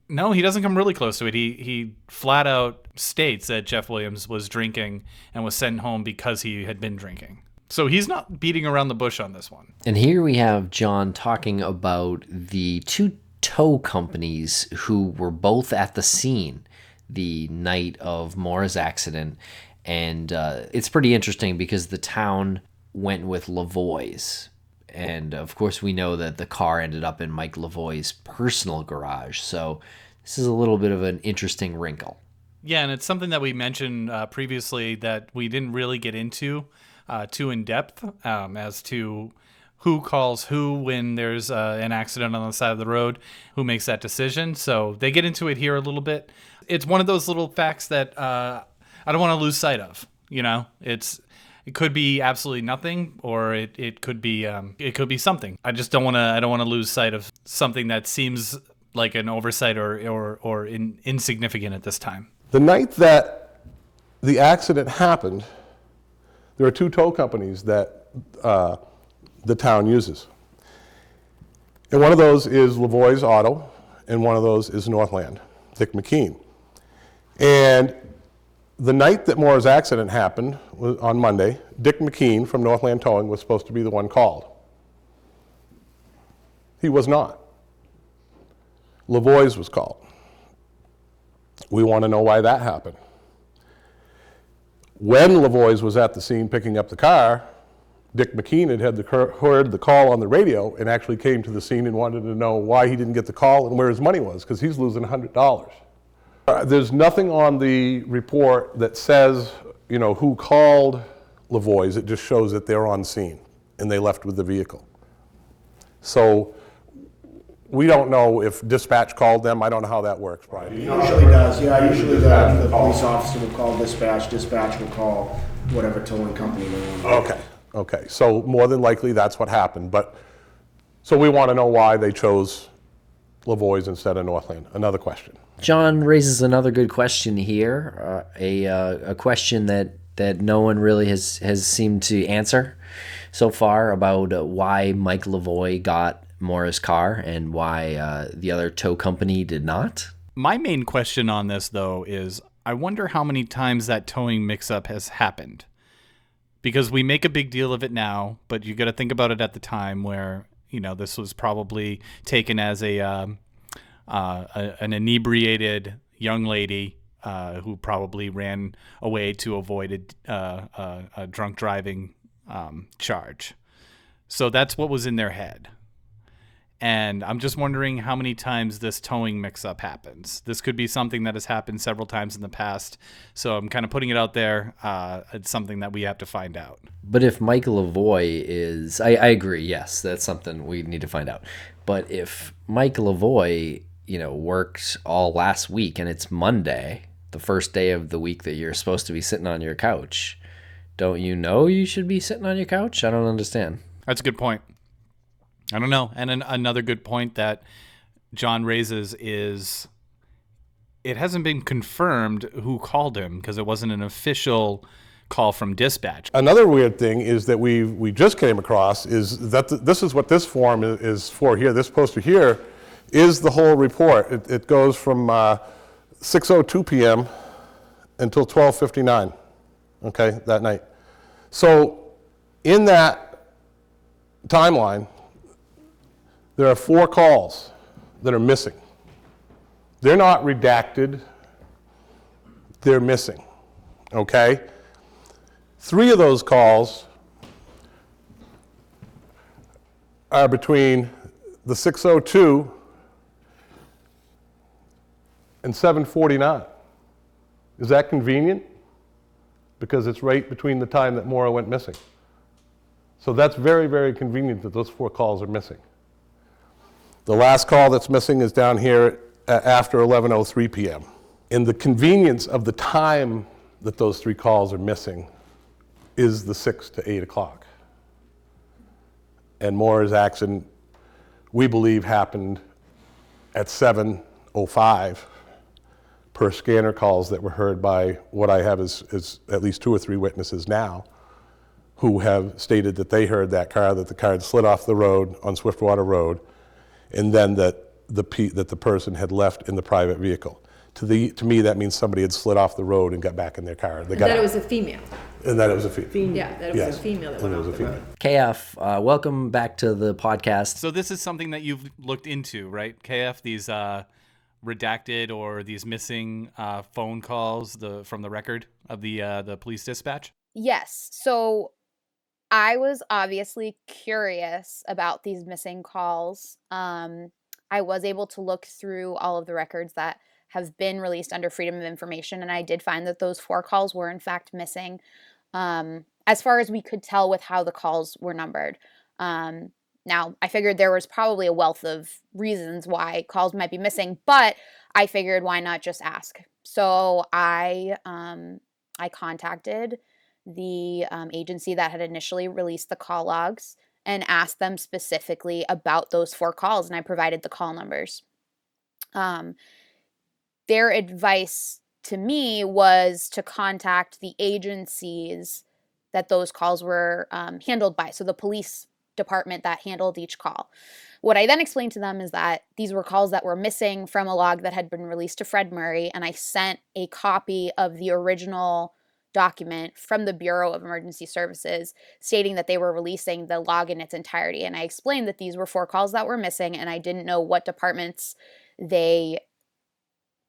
No, he doesn't come really close to it. He flat out states that Jeff Williams was drinking and was sent home because he had been drinking. So he's not beating around the bush on this one. And here we have John talking about the two tow companies who were both at the scene the night of Maura's accident. And it's pretty interesting because the town went with Lavoie's. And, of course, we know that the car ended up in Mike Lavoie's personal garage. So this is a little bit of an interesting wrinkle. Yeah, and it's something that we mentioned previously that we didn't really get into too in depth as to who calls who when there's an accident on the side of the road, who makes that decision. So they get into it here a little bit. It's one of those little facts that I don't want to lose sight of. It could be absolutely nothing, or it could be something. I just don't want to lose sight of something that seems like an oversight or insignificant at this time. The night that the accident happened, there are two tow companies that the town uses. And one of those is Lavoie's Auto, and one of those is Northland, Dick McKean. And the night that Maura's accident happened, on Monday, Dick McKean from Northland Towing was supposed to be the one called. He was not. Lavoie's was called. We want to know why that happened. When Lavoie's was at the scene picking up the car, Dick McKean heard the call on the radio and actually came to the scene and wanted to know why he didn't get the call and where his money was, because he's losing $100. There's nothing on the report that says, who called Lavoie's. It just shows that they're on scene and they left with the vehicle. So we don't know if dispatch called them. I don't know how that works, Brian. It usually does, yeah. Usually the police officer will call dispatch. Dispatch will call whatever towing company they want. Okay. So more than likely that's what happened. So we want to know why they chose Lavoie's instead of Northland. Another question. John raises another good question here, a question that no one really has seemed to answer so far about why Mike Lavoie got Maura's car and why the other tow company did not. My main question on this, though, is I wonder how many times that towing mix-up has happened. Because we make a big deal of it now, but you got to think about it at the time where, this was probably taken as an inebriated young lady who probably ran away to avoid a drunk driving charge. So that's what was in their head. And I'm just wondering how many times this towing mix-up happens. This could be something that has happened several times in the past. So I'm kind of putting it out there. It's something that we have to find out. But if Mike Lavoie is... I agree, yes, that's something we need to find out. But if Mike Lavoie, worked all last week and it's Monday, the first day of the week that you're supposed to be sitting on your couch, don't you know you should be sitting on your couch? I don't understand. That's a good point. I don't know. And another good point that John raises is it hasn't been confirmed who called him because it wasn't an official call from dispatch. Another weird thing is that we just came across is that this is what this form is for here. This poster here is the whole report. It goes from 6:02 p.m. until 12:59, okay, that night. So in that timeline, there are 4 calls that are missing. They're not redacted, they're missing, okay? 3 of those calls are between the 6:02 and 7:49. Is that convenient? Because it's right between the time that Maura went missing. So that's very, very convenient that those 4 calls are missing. The last call that's missing is down here after 11:03 p.m. And the convenience of the time that those 3 calls are missing is the 6 to 8 o'clock. And Maura's accident, we believe, happened at 7:05 per scanner calls that were heard by what I have is at least 2 or 3 witnesses now who have stated that they heard that the car had slid off the road on Swiftwater Road, and then that the person had left in the private vehicle. To me, that means somebody had slid off the road and got back in their car. And that it was a female. And that it was a female. Yeah, that it was a female that went off the road. KF, welcome back to the podcast. So this is something that you've looked into, right, KF? These redacted or these missing phone calls from the record of the police dispatch? Yes. So I was obviously curious about these missing calls. I was able to look through all of the records that have been released under Freedom of Information, and I did find that those 4 calls were in fact missing, as far as we could tell with how the calls were numbered. Now, I figured there was probably a wealth of reasons why calls might be missing, but I figured why not just ask. So I contacted the agency that had initially released the call logs and asked them specifically about those 4 calls, and I provided the call numbers. Their advice to me was to contact the agencies that those calls were handled by, so the police department that handled each call. What I then explained to them is that these were calls that were missing from a log that had been released to Fred Murray, and I sent a copy of the original document from the Bureau of Emergency Services stating that they were releasing the log in its entirety. And I explained that these were 4 calls that were missing, and I didn't know what departments they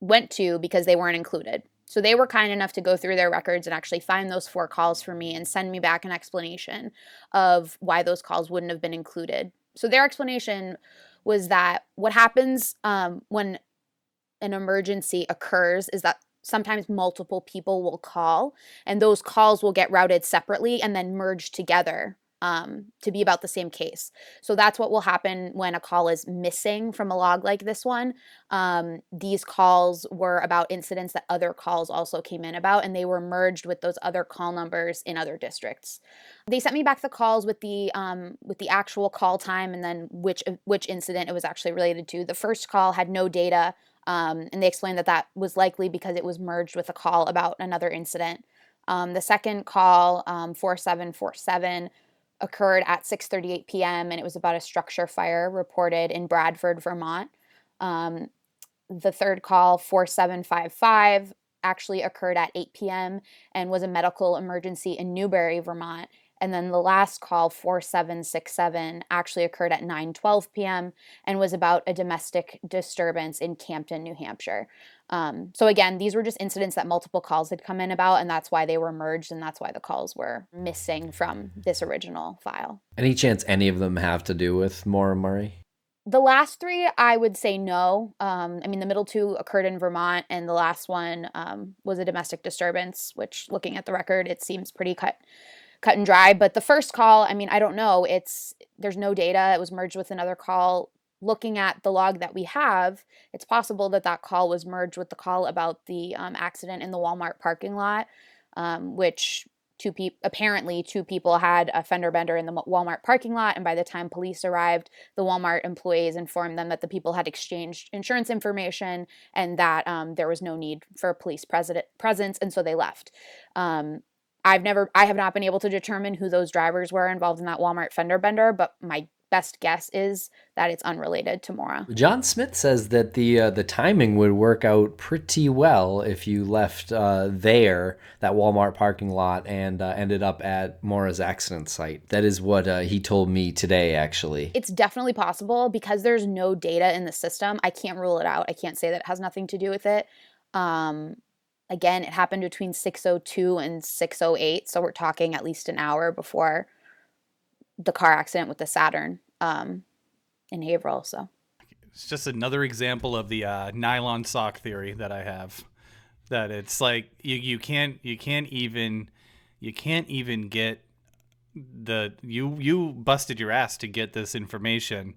went to because they weren't included. So they were kind enough to go through their records and actually find those 4 calls for me and send me back an explanation of why those calls wouldn't have been included. So their explanation was that what happens when an emergency occurs is that sometimes multiple people will call, and those calls will get routed separately and then merged together to be about the same case. So that's what will happen when a call is missing from a log like this one. These calls were about incidents that other calls also came in about, and they were merged with those other call numbers in other districts. They sent me back the calls with the actual call time and then which incident it was actually related to. The first call had no data, and they explained that was likely because it was merged with a call about another incident. The second call, 4747, occurred at 6:38 p.m. and it was about a structure fire reported in Bradford, Vermont. The third call, 4755, actually occurred at 8 p.m. and was a medical emergency in Newbury, Vermont. And then the last call, 4767, actually occurred at 9:12 p.m. and was about a domestic disturbance in Campton, New Hampshire. So again, these were just incidents that multiple calls had come in about, and that's why they were merged, and that's why the calls were missing from this original file. Any chance any of them have to do with Maura Murray? The last 3, I would say no. I mean, the middle 2 occurred in Vermont, and the last one was a domestic disturbance, which, looking at the record, it seems pretty cut and dry. But the first call, I mean, I don't know. There's no data. It was merged with another call. Looking at the log that we have, it's possible that call was merged with the call about the accident in the Walmart parking lot, which apparently two people had a fender bender in the Walmart parking lot, and by the time police arrived, the Walmart employees informed them that the people had exchanged insurance information and that there was no need for police presence, and so they left. I have not been able to determine who those drivers were involved in that Walmart fender bender, but my best guess is that it's unrelated to Maura. John Smith says that the timing would work out pretty well if you left that Walmart parking lot, and ended up at Maura's accident site. That is what he told me today, actually. It's definitely possible because there's no data in the system. I can't rule it out. I can't say that it has nothing to do with it. Again, it happened between 6:02 and 6:08, so we're talking at least an hour before the car accident with the Saturn in Haverhill. So it's just another example of the nylon sock theory that I have. That it's like you can't even get you busted your ass to get this information,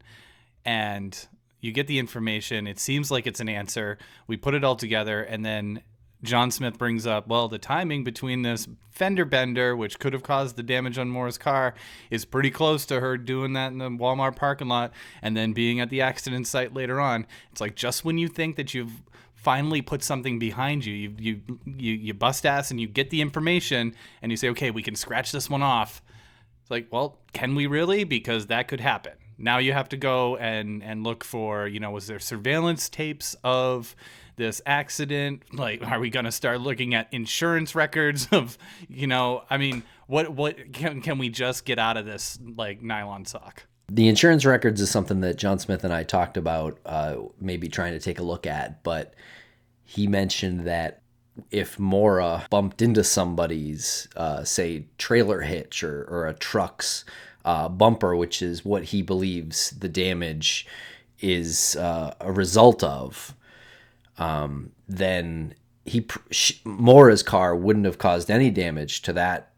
and you get the information. It seems like it's an answer. We put it all together, and then John Smith brings up, well, the timing between this fender bender, which could have caused the damage on Maura's car, is pretty close to her doing that in the Walmart parking lot and then being at the accident site later on. It's like just when you think that you've finally put something behind you, you bust ass and you get the information and you say, okay, we can scratch this one off. It's like, well, can we really? Because that could happen. Now you have to go and look for, was there surveillance tapes of this accident? Like, are we going to start looking at insurance records of, what can we just get out of this, like, nylon sock? The insurance records is something that John Smith and I talked about, maybe trying to take a look at, but he mentioned that if Maura bumped into somebody's, say, trailer hitch or a truck's bumper, which is what he believes the damage is a result of, then Maura's car wouldn't have caused any damage to that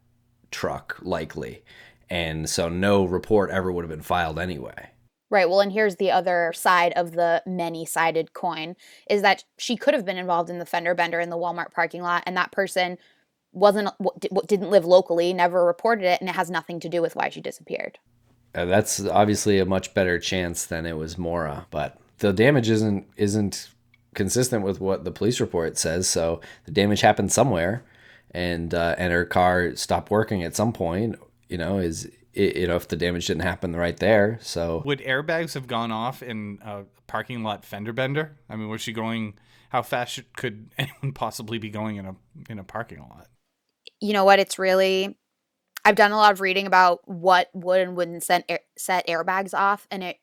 truck, likely. And so no report ever would have been filed anyway. Right. Well, and here's the other side of the many-sided coin, is that she could have been involved in the fender bender in the Walmart parking lot, and that person didn't live locally, never reported it, and it has nothing to do with why she disappeared. That's obviously a much better chance than it was Maura, but the damage isn't consistent with what the police report says. So the damage happened somewhere, and her car stopped working at some point. If the damage didn't happen right there. So would airbags have gone off in a parking lot fender bender? I mean, was she going? How fast could anyone possibly be going in a parking lot? You know what? I've done a lot of reading about what would and wouldn't set airbags off, and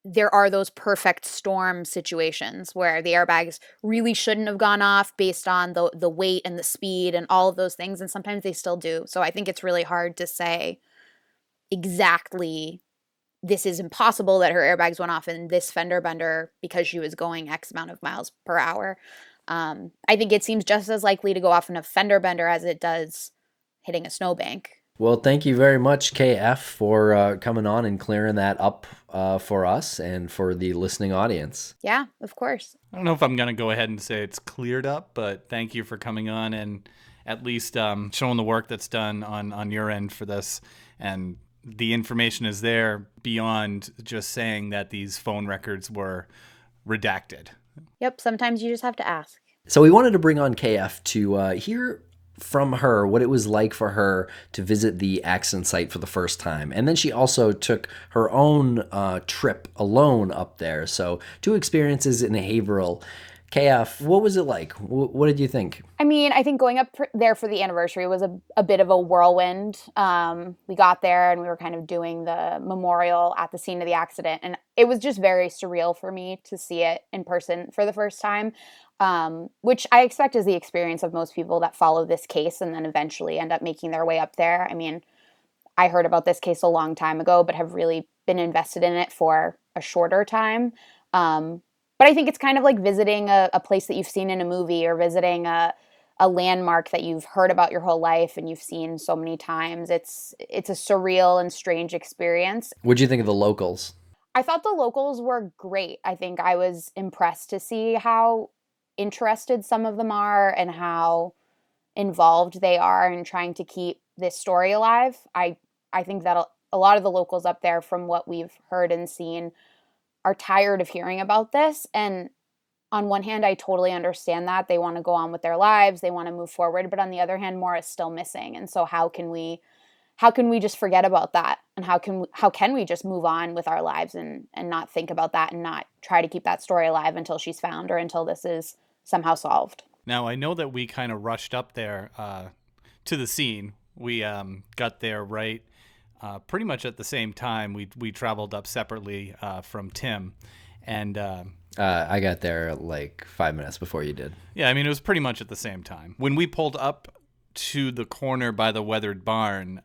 there are those perfect storm situations where the airbags really shouldn't have gone off based on the weight and the speed and all of those things, and sometimes they still do. So I think it's really hard to say exactly this is impossible that her airbags went off in this fender bender because she was going X amount of miles per hour. I think it seems just as likely to go off in a fender bender as it does hitting a snowbank. Well, thank you very much, KF, for coming on and clearing that up for us and for the listening audience. Yeah, of course. I don't know if I'm going to go ahead and say it's cleared up, but thank you for coming on and at least showing the work that's done on your end for this. And the information is there beyond just saying that these phone records were redacted. Yep, sometimes you just have to ask. So we wanted to bring on KF to hear from her what it was like for her to visit the accident site for the first time. And then she also took her own trip alone up there. So 2 experiences in Haverhill. KF, what was it like? What did you think? I mean, I think going up there for the anniversary was a bit of a whirlwind. We got there and we were kind of doing the memorial at the scene of the accident. And it was just very surreal for me to see it in person for the first time, which I expect is the experience of most people that follow this case and then eventually end up making their way up there. I mean, I heard about this case a long time ago, but have really been invested in it for a shorter time. But I think it's kind of like visiting a place that you've seen in a movie or visiting a landmark that you've heard about your whole life and you've seen so many times. It's a surreal and strange experience. What'd you think of the locals? I thought the locals were great. I think I was impressed to see how interested some of them are and how involved they are in trying to keep this story alive. I think that a lot of the locals up there, from what we've heard and seen, are tired of hearing about this. And on one hand, I totally understand that. They want to go on with their lives. They want to move forward. But on the other hand, Maura's still missing. And so how can we just forget about that? And how can we just move on with our lives and not think about that and not try to keep that story alive until she's found or until this is somehow solved? Now, I know that we kind of rushed up there to the scene. We got there right pretty much at the same time. We traveled up separately from Tim. And I got there like 5 minutes before you did. Yeah, I mean, it was pretty much at the same time. When we pulled up to the corner by the weathered barn,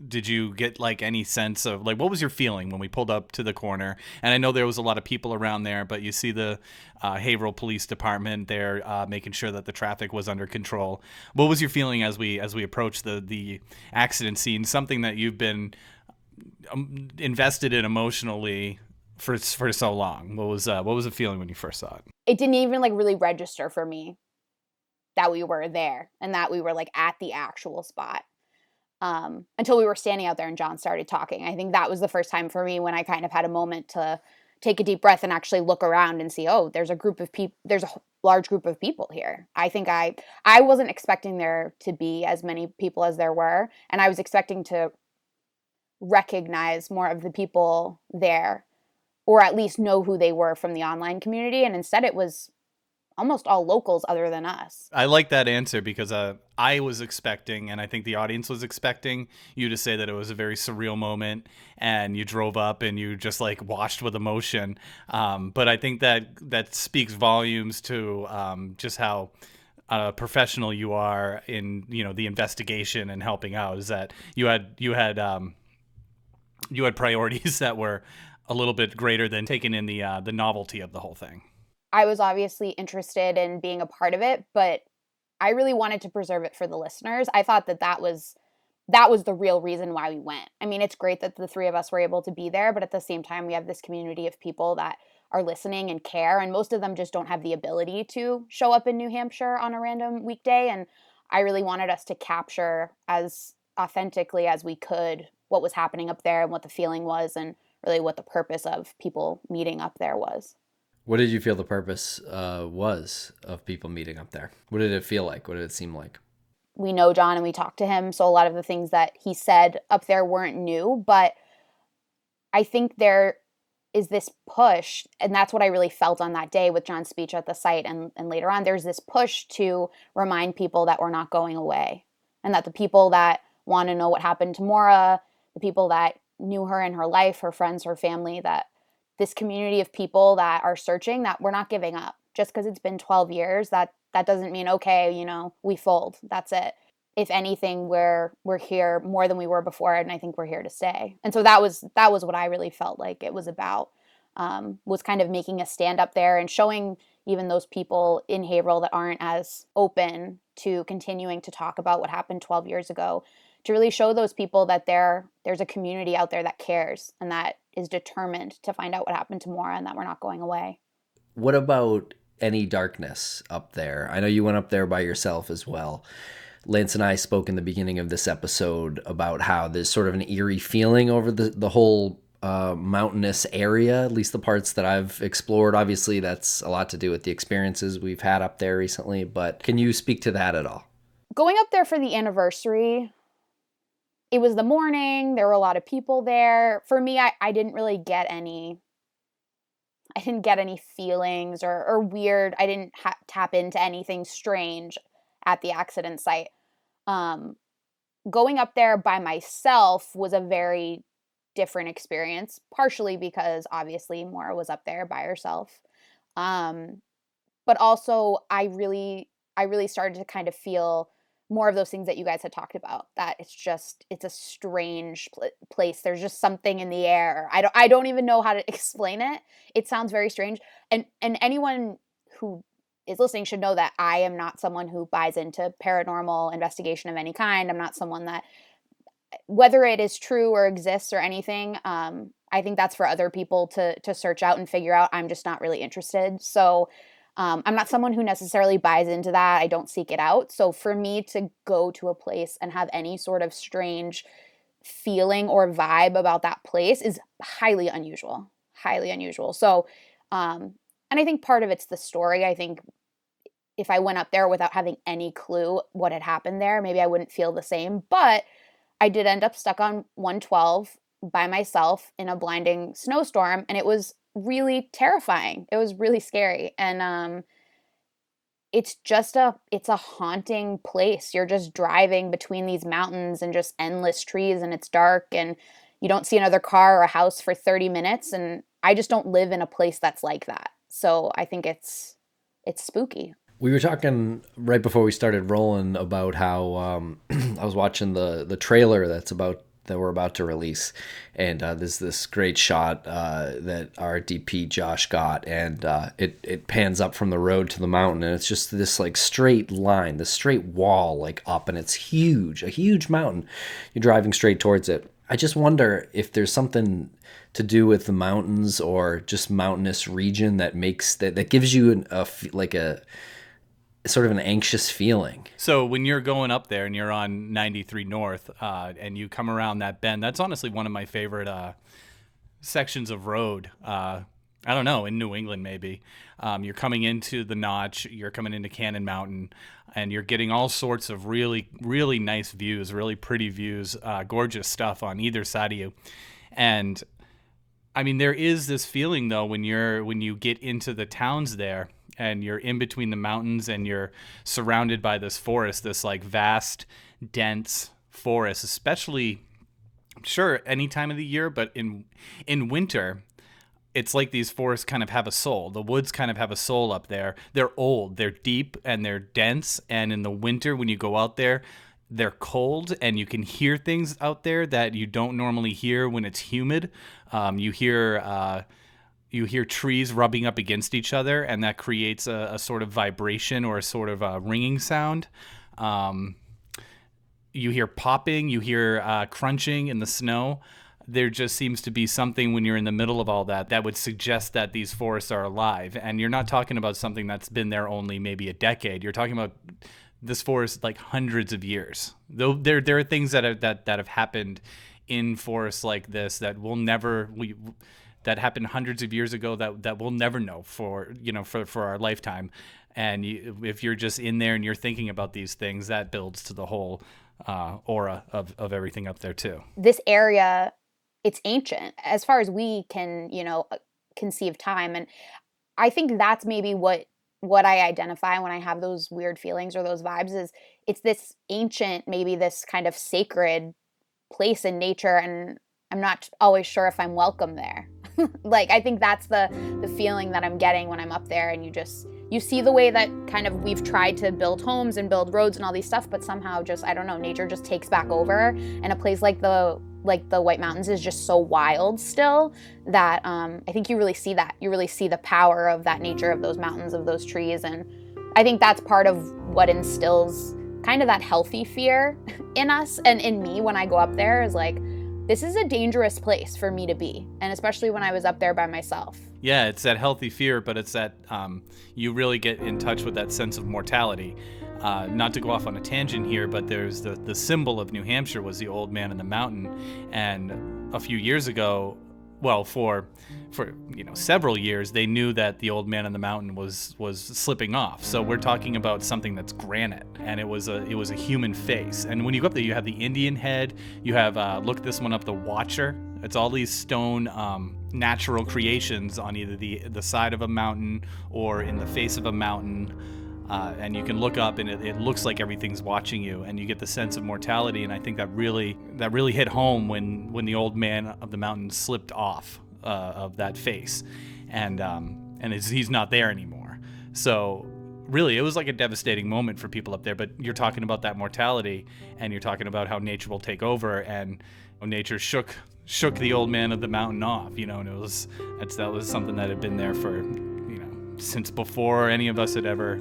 did you get like any sense of like, what was your feeling when we pulled up to the corner? And I know there was a lot of people around there, but you see the Haverhill Police Department there making sure that the traffic was under control. What was your feeling as we approached the accident scene, something that you've been invested in emotionally for so long? What was the feeling when you first saw it? It didn't even like really register for me that we were there and that we were like at the actual spot until we were standing out there and John started talking. I think that was the first time for me when I kind of had a moment to take a deep breath and actually look around and see, oh, there's a large group of people here. I think I wasn't expecting there to be as many people as there were, and I was expecting to recognize more of the people there, or at least know who they were from the online community. And instead it was almost all locals other than us. I like that answer because I was expecting, and I think the audience was expecting, you to say that it was a very surreal moment and you drove up and you just like washed with emotion. But I think that speaks volumes to just how professional you are in, the investigation and helping out, is that you had priorities that were a little bit greater than taking in the novelty of the whole thing. I was obviously interested in being a part of it, but I really wanted to preserve it for the listeners. I thought that was the real reason why we went. I mean, it's great that the three of us were able to be there, but at the same time, we have this community of people that are listening and care, and most of them just don't have the ability to show up in New Hampshire on a random weekday. And I really wanted us to capture as authentically as we could what was happening up there and what the feeling was, and really what the purpose of people meeting up there was. What did you feel the purpose was of people meeting up there? What did it feel like? What did it seem like? We know John and we talked to him, so a lot of the things that he said up there weren't new, but I think there is this push, and that's what I really felt on that day with John's speech at the site and later on. There's this push to remind people that we're not going away, and that the people that want to know what happened to Maura, the people that knew her in her life, her friends, her family, that this community of people that are searching, that we're not giving up. Just because it's been 12 years, that doesn't mean, okay, we fold. That's it. If anything, we're here more than we were before, and I think we're here to stay. And so that was what I really felt like it was about, was kind of making a stand up there and showing even those people in Haverhill that aren't as open to continuing to talk about what happened 12 years ago, to really show those people that there's a community out there that cares and that is determined to find out what happened to Maura, and that we're not going away. What about any darkness up there? I know you went up there by yourself as well. Lance and I spoke in the beginning of this episode about how there's sort of an eerie feeling over the whole mountainous area, at least the parts that I've explored. Obviously, that's a lot to do with the experiences we've had up there recently, but can you speak to that at all? Going up there for the anniversary, it was the morning, there were a lot of people there. For me, I didn't really get any feelings or weird. I didn't tap into anything strange at the accident site. Going up there by myself was a very different experience, partially because obviously Maura was up there by herself. But also I really started to kind of feel more of those things that you guys had talked about, that it's a strange place. There's just something in the air. I don't even know how to explain it. It sounds very strange. And anyone who is listening should know that I am not someone who buys into paranormal investigation of any kind. I'm not someone that, whether it is true or exists or anything, I think that's for other people to search out and figure out. I'm just not really interested. So I'm not someone who necessarily buys into that. I don't seek it out. So for me to go to a place and have any sort of strange feeling or vibe about that place is highly unusual, highly unusual. So, and I think part of it's the story. I think if I went up there without having any clue what had happened there, maybe I wouldn't feel the same. But I did end up stuck on 112 by myself in a blinding snowstorm, and it was really terrifying. It was really scary. And it's a haunting place. You're just driving between these mountains and just endless trees, and it's dark, and you don't see another car or a house for 30 minutes. And I just don't live in a place that's like that. So I think it's spooky. We were talking right before we started rolling about how I was watching the trailer that we're about to release, and there's this great shot that our DP Josh got, and it pans up from the road to the mountain, and it's just this like straight line, this straight wall like up, and it's a huge mountain. You're driving straight towards it. I just wonder if there's something to do with the mountains or just mountainous region that makes that gives you a sort of an anxious feeling. So when you're going up there and you're on 93 North and you come around that bend, that's honestly one of my favorite sections of road. I don't know, in New England maybe. You're coming into the Notch, you're coming into Cannon Mountain, and you're getting all sorts of really, really nice views, really pretty views, gorgeous stuff on either side of you. And I mean, there is this feeling though when you get into the towns there, and you're in between the mountains and you're surrounded by this forest, this like vast, dense forest, especially, I'm sure, any time of the year, but in winter, it's like these forests kind of have a soul. The woods kind of have a soul up there. They're old, they're deep, and they're dense. And in the winter, when you go out there, they're cold, and you can hear things out there that you don't normally hear when it's humid. You hear trees rubbing up against each other, and that creates a sort of vibration or a sort of a ringing sound. You hear popping, you hear crunching in the snow. There just seems to be something when you're in the middle of all that would suggest that these forests are alive. And you're not talking about something that's been there only maybe a decade. You're talking about this forest like hundreds of years. Though there are things that have happened in forests like this that that happened hundreds of years ago that we'll never know for our lifetime. And if you're just in there and you're thinking about these things, that builds to the whole aura of everything up there too. This area, it's ancient as far as we can, conceive time. And I think that's maybe what I identify when I have those weird feelings or those vibes is it's this ancient, maybe this kind of sacred place in nature. And I'm not always sure if I'm welcome there. Like, I think that's the feeling that I'm getting when I'm up there, and you see the way that kind of we've tried to build homes and build roads and all these stuff, but somehow just, I don't know, nature just takes back over. And a place like the White Mountains is just so wild still that I think you really see that. You really see the power of that nature, of those mountains, of those trees. And I think that's part of what instills kind of that healthy fear in us and in me when I go up there is like, this is a dangerous place for me to be. And especially when I was up there by myself. Yeah, it's that healthy fear, but it's that you really get in touch with that sense of mortality. Not to go off on a tangent here, but there's the symbol of New Hampshire was the old man in the mountain. And a few years ago, well, for several years, they knew that the old man in the mountain was slipping off. So we're talking about something that's granite, and it was a human face. And when you go up there, you have the Indian head. You have look this one up, the Watcher. It's all these stone natural creations on either the side of a mountain or in the face of a mountain. And you can look up, and it looks like everything's watching you, and you get the sense of mortality. And I think that really hit home when the old man of the mountain slipped off of that face, and he's not there anymore. So really, it was like a devastating moment for people up there. But you're talking about that mortality, and you're talking about how nature will take over, and nature shook the old man of the mountain off. And that was something that had been there for since before any of us had ever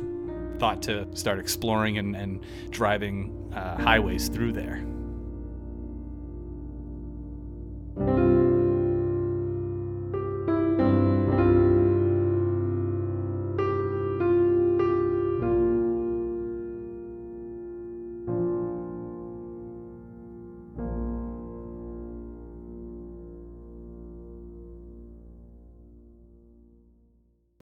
thought to start exploring and driving highways through there.